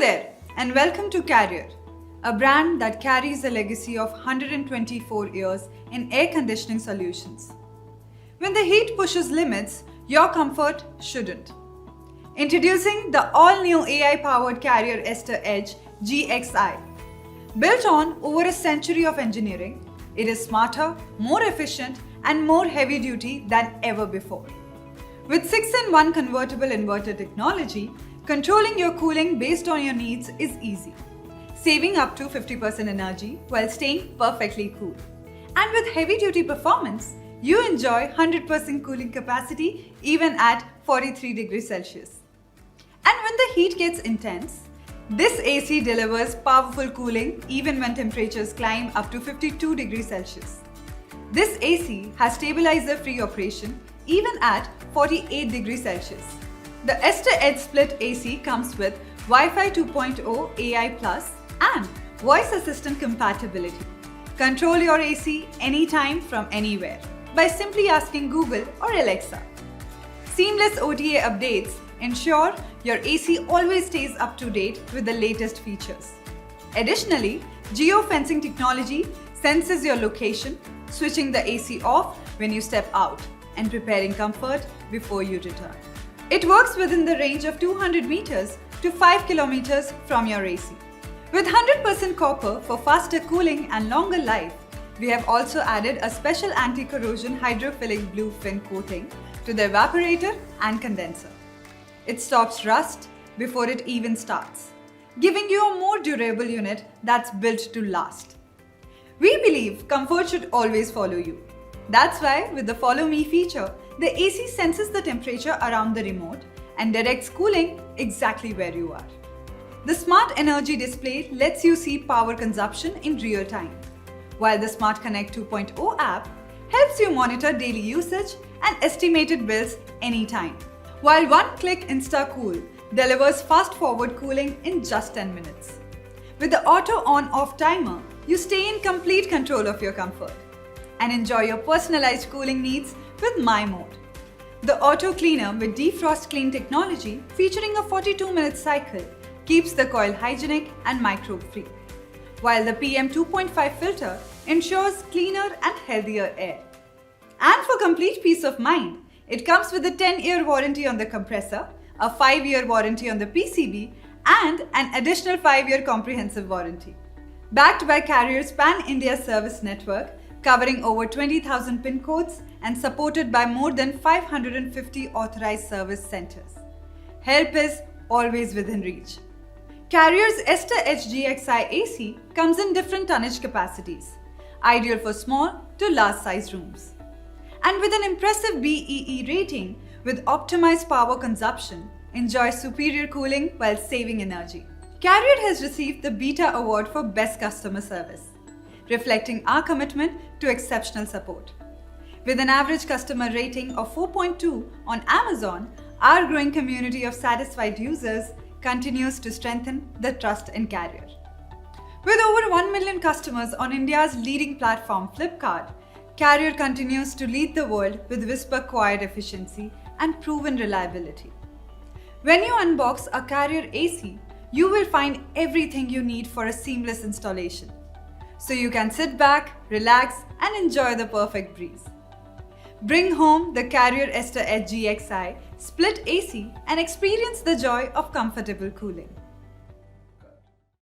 there, and welcome to Carrier, a brand that carries a legacy of 124 years in air conditioning solutions. When the heat pushes limits, your comfort shouldn't. Introducing the all-new AI-powered Carrier Ester Edge GXI. Built on over a century of engineering, it is smarter, more efficient, and more heavy-duty than ever before. With 6-in-1 convertible inverter technology, controlling your cooling based on your needs is easy, saving up to 50% energy while staying perfectly cool. And with heavy-duty performance, you enjoy 100% cooling capacity even at 43 degrees Celsius. And when the heat gets intense, this AC delivers powerful cooling even when temperatures climb up to 52 degrees Celsius. This AC has stabilizer-free operation even at 48 degrees Celsius. The Ester Edge Split AC comes with Wi-Fi 2.0 AI Plus and voice assistant compatibility. Control your AC anytime from anywhere by simply asking Google or Alexa. Seamless OTA updates ensure your AC always stays up to date with the latest features. Additionally, geofencing technology senses your location, switching the AC off when you step out and preparing comfort before you return. It works within the range of 200 meters to 5 kilometers from your AC. With 100% copper for faster cooling and longer life, we have also added a special anti-corrosion hydrophilic blue fin coating to the evaporator and condenser. It stops rust before it even starts, giving you a more durable unit that's built to last. We believe comfort should always follow you. That's why with the Follow Me feature, the AC senses the temperature around the remote and directs cooling exactly where you are. The Smart Energy display lets you see power consumption in real time, while the Smart Connect 2.0 app helps you monitor daily usage and estimated bills anytime. While one-click InstaCool delivers fast-forward cooling in just 10 minutes. With the auto on-off timer, you stay in complete control of your comfort and enjoy your personalized cooling needs with My Mode. The auto cleaner with defrost clean technology featuring a 42-minute cycle keeps the coil hygienic and microbe-free, while the PM 2.5 filter ensures cleaner and healthier air. And for complete peace of mind, it comes with a 10-year warranty on the compressor, a 5-year warranty on the PCB, and an additional 5-year comprehensive warranty. Backed by Carrier's Pan-India service network, covering over 20,000 PIN codes and supported by more than 550 authorized service centers. Help is always within reach. Carrier's Ester Edge GXI AC comes in different tonnage capacities, ideal for small to large size rooms. And with an impressive BEE rating with optimized power consumption, enjoy superior cooling while saving energy. Carrier has received the Beta Award for Best Customer Service, reflecting our commitment to exceptional support. With an average customer rating of 4.2 on Amazon, our growing community of satisfied users continues to strengthen the trust in Carrier. With over 1 million customers on India's leading platform Flipkart, Carrier continues to lead the world with whisper quiet efficiency and proven reliability. When you unbox a Carrier AC, you will find everything you need for a seamless installation, so you can sit back, relax, and enjoy the perfect breeze. Bring home the Carrier Ester Edge GXI Split AC and experience the joy of comfortable cooling.